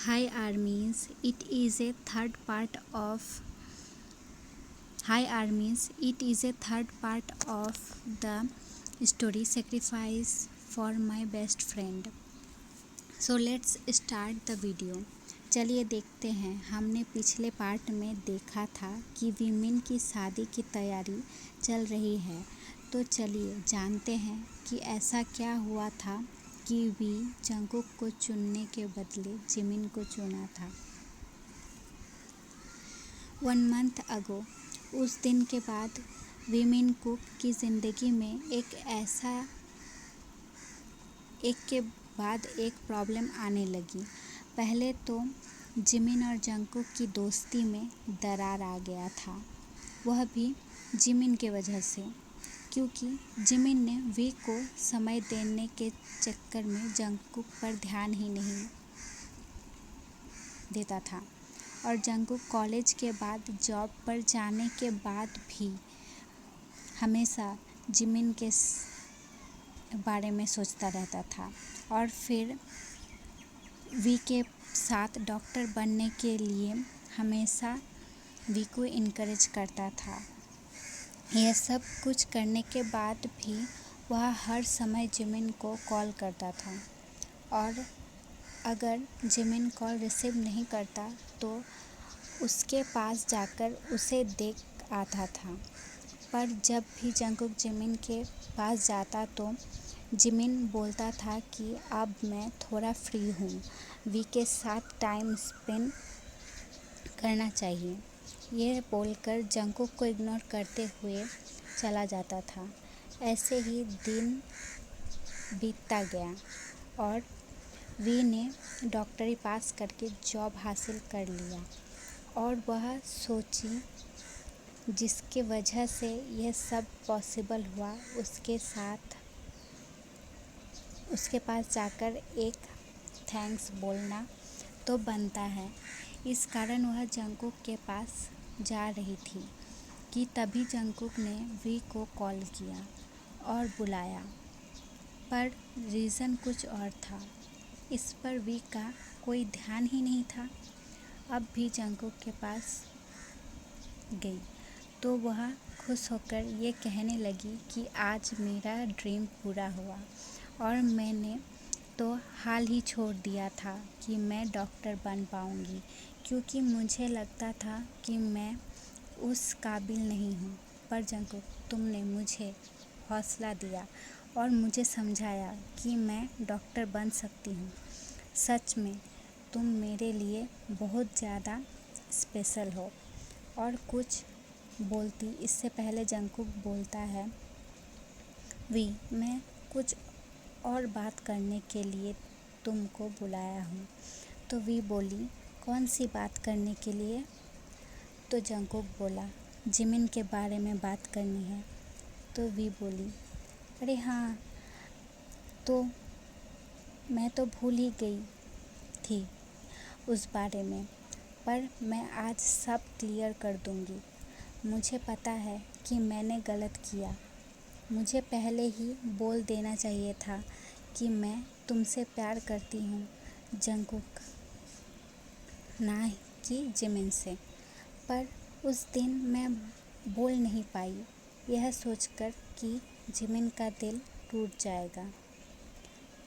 Hi armies, it is a third part of Hi armies, it is a third part of the story Sacrifice for my best friend. So let's start the video. चलिए देखते हैं। हमने पिछले part में देखा था कि women की शादी की तैयारी चल रही है। तो चलिए जानते हैं कि ऐसा क्या हुआ था कि वी जंगकुक को चुनने के बदले जिमिन को चुना था। 1 month ago, उस दिन के बाद विमिन कुक की ज़िंदगी में एक के बाद एक प्रॉब्लम आने लगी। पहले तो जिमिन और जंगकुक की दोस्ती में दरार आ गया था, वह भी जिमिन के वजह से, क्योंकि जिमिन ने वी को समय देने के चक्कर में जंगकुक पर ध्यान ही नहीं देता था और जंगकुक कॉलेज के बाद जॉब पर जाने के बाद भी हमेशा जिमिन के बारे में सोचता रहता था और फिर वी के साथ डॉक्टर बनने के लिए हमेशा वी को इनकरेज करता था। यह सब कुछ करने के बाद भी वह हर समय जिमिन को कॉल करता था और अगर जिमिन कॉल रिसीव नहीं करता तो उसके पास जाकर उसे देख आता था। पर जब भी जंगकुक जिमिन के पास जाता तो जिमिन बोलता था कि अब मैं थोड़ा फ्री हूँ, वी के साथ टाइम स्पेंड करना चाहिए। यह बोलकर जंगकुक को इग्नोर करते हुए चला जाता था। ऐसे ही दिन बीतता गया और वी ने डॉक्टरी पास करके जॉब हासिल कर लिया और वह सोची जिसके वजह से यह सब पॉसिबल हुआ उसके पास जाकर एक थैंक्स बोलना तो बनता है। इस कारण वह जंगकुक के पास जा रही थी कि तभी जंगकुक ने वी को कॉल किया और बुलाया, पर रीज़न कुछ और था। इस पर वी का कोई ध्यान ही नहीं था। अब भी जंगकुक के पास गई तो वह खुश होकर ये कहने लगी कि आज मेरा ड्रीम पूरा हुआ और मैंने तो हाल ही छोड़ दिया था कि मैं डॉक्टर बन पाऊँगी, क्योंकि मुझे लगता था कि मैं उस काबिल नहीं हूँ। पर जंगकुक, तुमने मुझे हौसला दिया और मुझे समझाया कि मैं डॉक्टर बन सकती हूँ। सच में तुम मेरे लिए बहुत ज़्यादा स्पेशल हो। और कुछ बोलती इससे पहले जंगकुक बोलता है, वी मैं कुछ और बात करने के लिए तुमको बुलाया हूँ। तो वी बोली, कौन सी बात करने के लिए? तो जंगकुक बोला, जिमिन के बारे में बात करनी है। तो वी बोली, अरे हाँ, तो मैं तो भूल ही गई थी उस बारे में, पर मैं आज सब क्लियर कर दूँगी। मुझे पता है कि मैंने गलत किया। मुझे पहले ही बोल देना चाहिए था कि मैं तुमसे प्यार करती हूँ, जंगकुक, ना कि जिमिन से। पर उस दिन मैं बोल नहीं पाई, यह सोचकर कि जिमिन का दिल टूट जाएगा।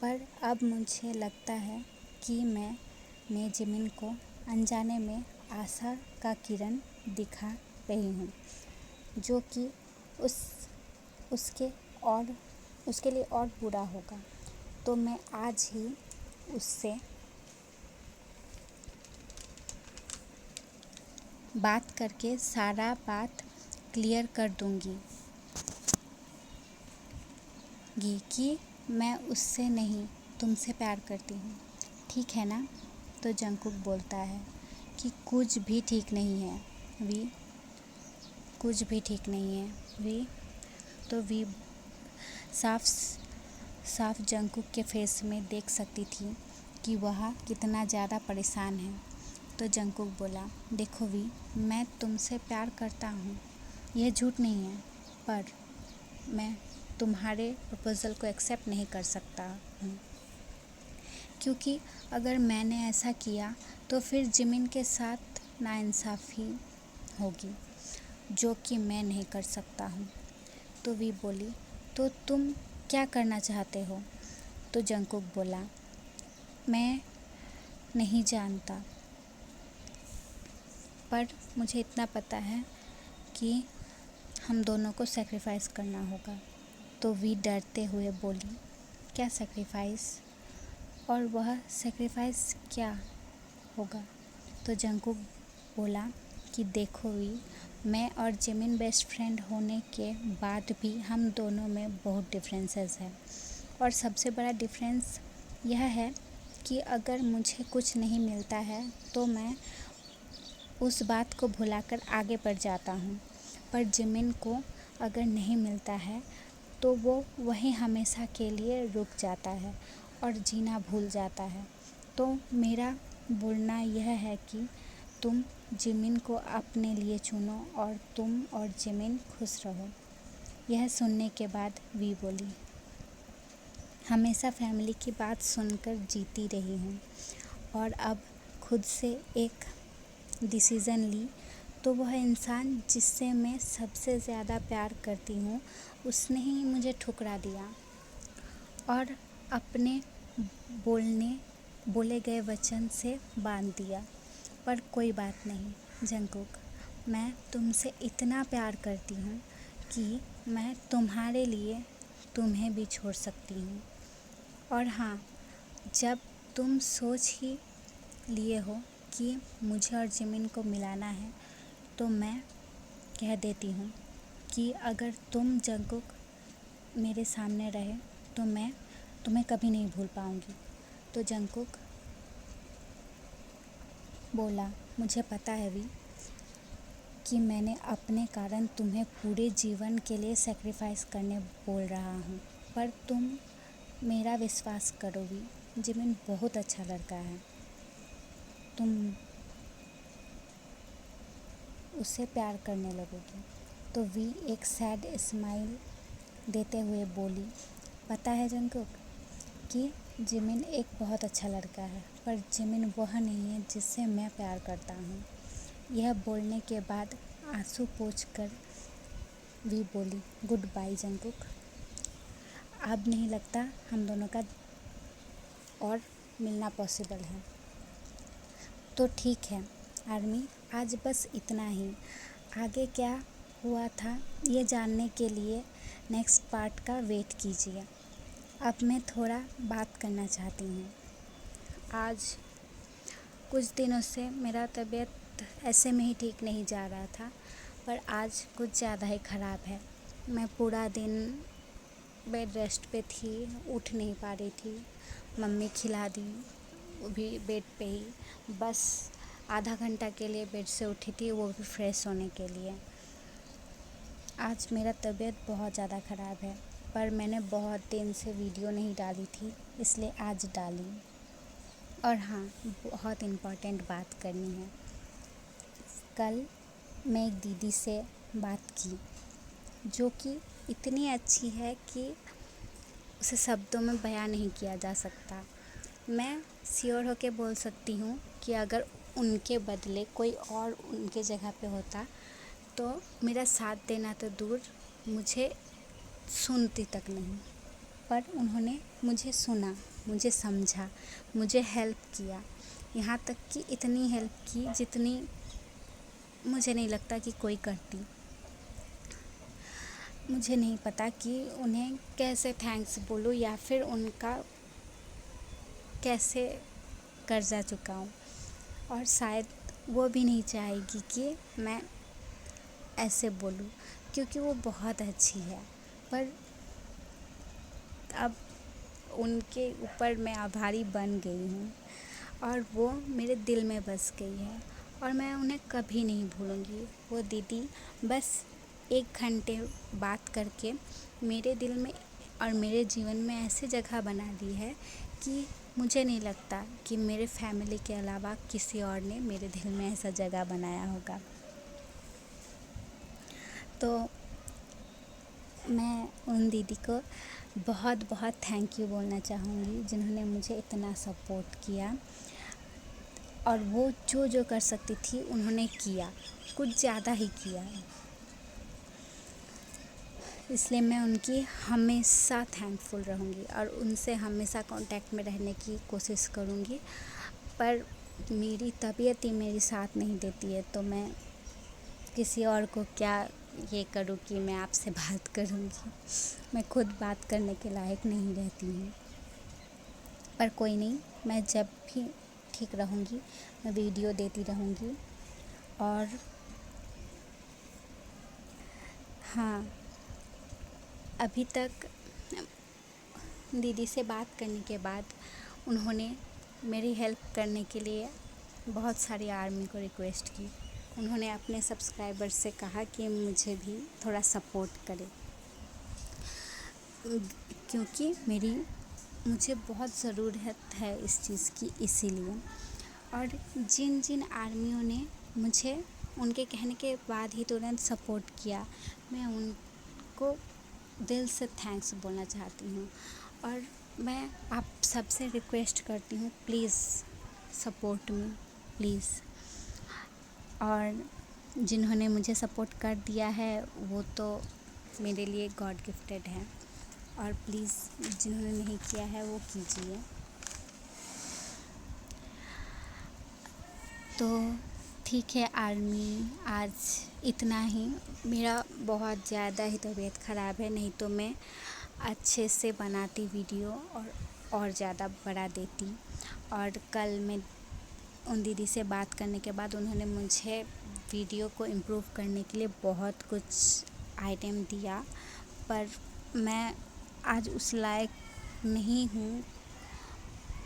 पर अब मुझे लगता है कि मैं जिमिन को अनजाने में आशा का किरण दिखा रही हूँ, जो कि उसके लिए और बुरा होगा। तो मैं आज ही उससे बात करके सारा बात क्लियर कर दूँगी कि मैं उससे नहीं तुमसे प्यार करती हूँ, ठीक है ना? तो जंगकुक बोलता है कि कुछ भी ठीक नहीं है वी, कुछ भी ठीक नहीं है वी। तो वी साफ जंगकुक के फेस में देख सकती थी कि वह कितना ज़्यादा परेशान है। तो जंगकुक बोला, देखो वी, मैं तुमसे प्यार करता हूँ, यह झूठ नहीं है, पर मैं तुम्हारे प्रपोज़ल को एक्सेप्ट नहीं कर सकता हूँ, क्योंकि अगर मैंने ऐसा किया तो फिर जिमिन के साथ नाइंसाफ़ी होगी, जो कि मैं नहीं कर सकता हूँ। तो वी बोली, तो तुम क्या करना चाहते हो? तो जंगकुक बोला, मैं नहीं जानता, पर मुझे इतना पता है कि हम दोनों को सैक्रिफाइस करना होगा। तो वी डरते हुए बोली, क्या सैक्रिफाइस? और वह सैक्रिफाइस क्या होगा? तो जंगकुक बोला कि देखो वी, मैं और जिमिन बेस्ट फ्रेंड होने के बाद भी हम दोनों में बहुत डिफरेंसेस हैं। और सबसे बड़ा डिफरेंस यह है कि अगर मुझे कुछ नहीं मिलता है तो मैं उस बात को भुलाकर आगे बढ़ जाता हूँ, पर जिमिन को अगर नहीं मिलता है तो वो वहीं हमेशा के लिए रुक जाता है और जीना भूल जाता है। तो मेरा बोलना यह है कि तुम जिमिन को अपने लिए चुनो और तुम और जिमिन खुश रहो। यह सुनने के बाद वी बोली, हमेशा फैमिली की बात सुनकर जीती रही हूँ और अब खुद से एक डिसीज़न ली तो वह इंसान जिससे मैं सबसे ज़्यादा प्यार करती हूँ उसने ही मुझे ठुकरा दिया और अपने बोले गए वचन से बांध दिया। पर कोई बात नहीं जंगकुक, मैं तुमसे इतना प्यार करती हूँ कि मैं तुम्हारे लिए तुम्हें भी छोड़ सकती हूँ। और हाँ, जब तुम सोच ही लिए हो कि मुझे और जिमिन को मिलाना है तो मैं कह देती हूँ कि अगर तुम जंगकुक मेरे सामने रहे तो मैं तुम्हें कभी नहीं भूल पाऊँगी। तो जंगकुक बोला, मुझे पता है वी कि मैंने अपने कारण तुम्हें पूरे जीवन के लिए सैक्रिफाइस करने बोल रहा हूँ, पर तुम मेरा विश्वास करो वी, जिमिन बहुत अच्छा लड़का है, तुम उससे प्यार करने लगोगी। तो वी एक सैड स्माइल देते हुए बोली, पता है जंगकुक कि जिमिन एक बहुत अच्छा लड़का है, पर जिमिन वह नहीं है जिससे मैं प्यार करता हूँ। यह बोलने के बाद आंसू पोंछकर वी बोली, गुड बाय जंगकुक, अब नहीं लगता हम दोनों का और मिलना पॉसिबल है। तो ठीक है आर्मी, आज बस इतना ही। आगे क्या हुआ था ये जानने के लिए नेक्स्ट पार्ट का वेट कीजिए। अब मैं थोड़ा बात करना चाहती हूँ। आज कुछ दिनों से मेरा तबीयत ऐसे में ही ठीक नहीं जा रहा था, पर आज कुछ ज़्यादा ही ख़राब है। मैं पूरा दिन बेड रेस्ट पे थी, उठ नहीं पा रही थी। मम्मी खिला दी, वो भी बेड पे ही, बस आधा घंटा के लिए बेड से उठी थी, वो भी फ्रेश होने के लिए। आज मेरा तबीयत बहुत ज़्यादा ख़राब है, पर मैंने बहुत दिन से वीडियो नहीं डाली थी, इसलिए आज डाली। और हाँ, बहुत इम्पोर्टेंट बात करनी है। कल मैं एक दीदी से बात की जो कि इतनी अच्छी है कि उसे शब्दों में बयां नहीं किया जा सकता। मैं श्योर होके बोल सकती हूँ कि अगर उनके बदले कोई और उनके जगह पे होता तो मेरा साथ देना तो दूर, मुझे सुनती तक नहीं, पर उन्होंने मुझे सुना, मुझे समझा, मुझे हेल्प किया। यहाँ तक कि इतनी हेल्प की जितनी मुझे नहीं लगता कि कोई करती। मुझे नहीं पता कि उन्हें कैसे थैंक्स बोलूँ या फिर उनका कैसे कर्जा चुकाऊँ, और शायद वो भी नहीं चाहेगी कि मैं ऐसे बोलूँ क्योंकि वो बहुत अच्छी है। पर अब उनके ऊपर मैं आभारी बन गई हूँ और वो मेरे दिल में बस गई है और मैं उन्हें कभी नहीं भूलूँगी। वो दीदी बस 1 घंटे बात करके मेरे दिल में और मेरे जीवन में ऐसे जगह बना दी है कि मुझे नहीं लगता कि मेरे फैमिली के अलावा किसी और ने मेरे दिल में ऐसा जगह बनाया होगा। तो मैं उन दीदी को बहुत बहुत थैंक यू बोलना चाहूँगी जिन्होंने मुझे इतना सपोर्ट किया। और वो जो जो कर सकती थी उन्होंने किया, कुछ ज़्यादा ही किया, इसलिए मैं उनकी हमेशा थैंकफुल रहूँगी और उनसे हमेशा कांटेक्ट में रहने की कोशिश करूँगी। पर मेरी तबीयत ही मेरी साथ नहीं देती है, तो मैं किसी और को क्या ये करूँ कि मैं आपसे बात करूँगी। मैं खुद बात करने के लायक नहीं रहती हूँ। पर कोई नहीं, मैं जब भी ठीक रहूँगी मैं वीडियो देती रहूँगी। और हाँ, अभी तक दीदी से बात करने के बाद उन्होंने मेरी हेल्प करने के लिए बहुत सारी आर्मी को रिक्वेस्ट की। उन्होंने अपने सब्सक्राइबर से कहा कि मुझे भी थोड़ा सपोर्ट करे, क्योंकि मुझे बहुत ज़रूरत है इस चीज़ की, इसीलिए। और जिन जिन आर्मियों ने मुझे उनके कहने के बाद ही तुरंत सपोर्ट किया, मैं उनको दिल से थैंक्स बोलना चाहती हूँ। और मैं आप सबसे रिक्वेस्ट करती हूँ, प्लीज़ सपोर्ट मी, प्लीज़। और जिन्होंने मुझे सपोर्ट कर दिया है वो तो मेरे लिए गॉड गिफ्टेड है, और प्लीज़ जिन्होंने नहीं किया है वो कीजिए। तो ठीक है आर्मी, आज इतना ही। मेरा बहुत ज़्यादा ही तबीयत ख़राब है, नहीं तो मैं अच्छे से बनाती वीडियो और ज़्यादा बना देती। और कल मैं उन दीदी से बात करने के बाद उन्होंने मुझे वीडियो को इम्प्रूव करने के लिए बहुत कुछ आइटम दिया, पर मैं आज उस लायक नहीं हूँ।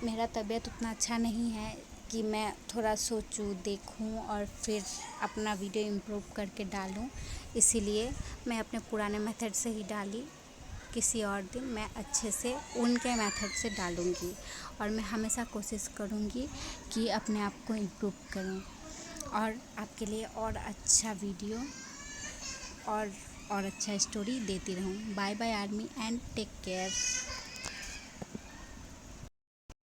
मेरा तबीयत उतना अच्छा नहीं है कि मैं थोड़ा सोचूं, देखूं और फिर अपना वीडियो इम्प्रूव करके डालूं। इसीलिए मैं अपने पुराने मेथड से ही डाली। किसी और दिन मैं अच्छे से उनके मेथड से डालूंगी, और मैं हमेशा कोशिश करूंगी कि अपने आप को इम्प्रूव करूं और आपके लिए और अच्छा वीडियो और अच्छा स्टोरी देती रहूं। Bye bye army and take care.